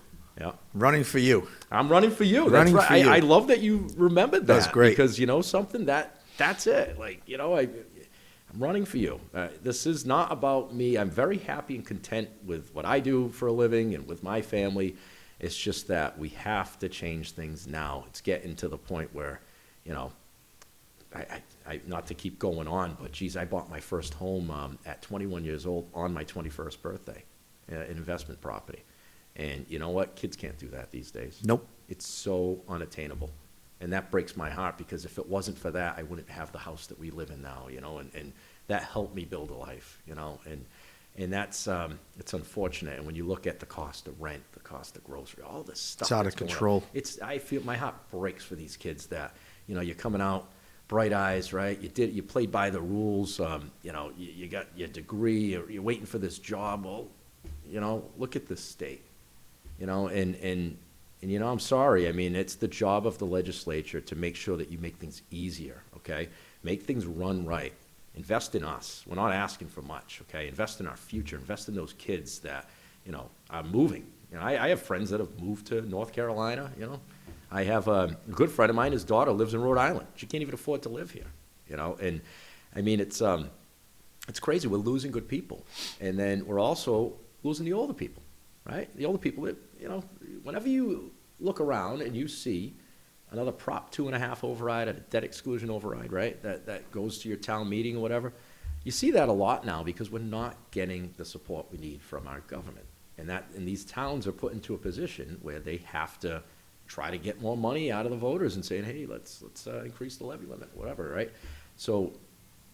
running for you. I'm running for you. Running that's right. for you. I love that you remembered that. That's great. Because, something that's it. Like, I'm running for you. This is not about me. I'm very happy and content with what I do for a living and with my family. It's just that we have to change things now. It's getting to the point where, I not to keep going on, but geez, I bought my first home at 21 years old on my 21st birthday, an investment property. And you know what? Kids can't do that these days. Nope. It's so unattainable. And that breaks my heart because if it wasn't for that, I wouldn't have the house that we live in now, and that helped me build a life, and that's, it's unfortunate. And when you look at the cost of rent, the cost of grocery, all this stuff. It's out of control. I feel my heart breaks for these kids that, you're coming out bright eyes, right? You played by the rules. You got your degree, or you're waiting for this job. Well, look at this state, and I'm sorry. I mean, it's the job of the legislature to make sure that you make things easier, okay? Make things run right. Invest in us. We're not asking for much, okay? Invest in our future. Invest in those kids that, are moving. I have friends that have moved to North Carolina, I have a good friend of mine, his daughter lives in Rhode Island. She can't even afford to live here, And, I mean, it's crazy. We're losing good people. And then we're also losing the older people, right? The older people that, whenever you look around and you see another Prop 2.5 override, a debt exclusion override, right? That goes to your town meeting or whatever. You see that a lot now because we're not getting the support we need from our government. And these towns are put into a position where they have to try to get more money out of the voters and saying, hey, let's increase the levy limit, whatever, right? So,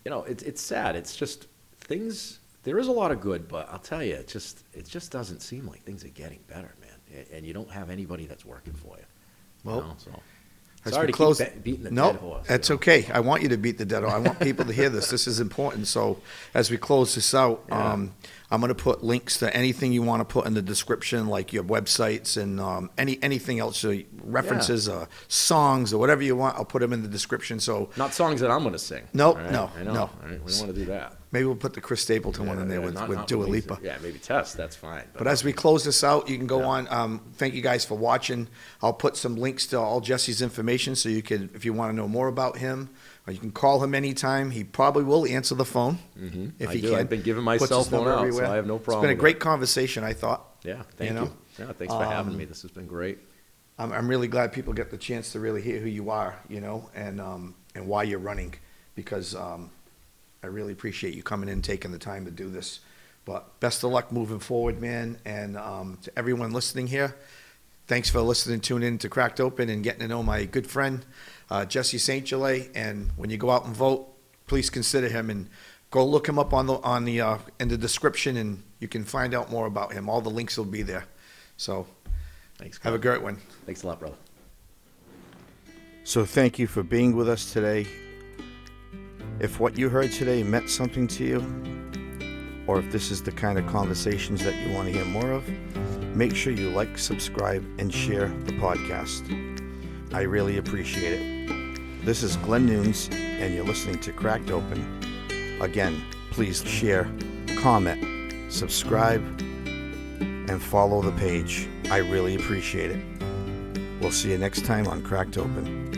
it's sad. It's just things, there is a lot of good, but I'll tell you, it just doesn't seem like things are getting better, man. And you don't have anybody that's working for you. Well, so. as Sorry we to close, keep beating the no, dead horse. that's okay. I want you to beat the dead horse. I want people to hear this. This is important. So as we close this out, I'm going to put links to anything you want to put in the description, like your websites and anything else, so references, songs or whatever you want. I'll put them in the description. So Not songs that I'm going to sing. Nope, right? no, I know. no. All right, we don't want to do that. Maybe we'll put the Chris Stapleton one in there with Dua Lipa. Yeah, maybe Test. That's fine. But as we close this out, you can go on. Thank you guys for watching. I'll put some links to all Jesse's information so you can, if you want to know more about him, or you can call him anytime. He probably will answer the phone if he can. I've been giving my Puts cell his phone number out, everywhere. so I have no problem. It's been a with great it. conversation, I thought. Yeah, thank you. Yeah, thanks for having me. This has been great. I'm really glad people get the chance to really hear who you are, and why you're running, because I really appreciate you coming in, taking the time to do this. But best of luck moving forward, man. And to everyone listening here, thanks for listening, tuning in to Cracked Open and getting to know my good friend, Jesse St. Gelais. And when you go out and vote, please consider him and go look him up in the description, and you can find out more about him. All the links will be there. So Thanks. have a great one. Thanks a lot, brother. So thank you for being with us today. If what you heard today meant something to you, or if this is the kind of conversations that you want to hear more of, make sure you like, subscribe, and share the podcast. I really appreciate it. This is Glen Nunes, and you're listening to Cracked Open. Again, please share, comment, subscribe, and follow the page. I really appreciate it. We'll see you next time on Cracked Open.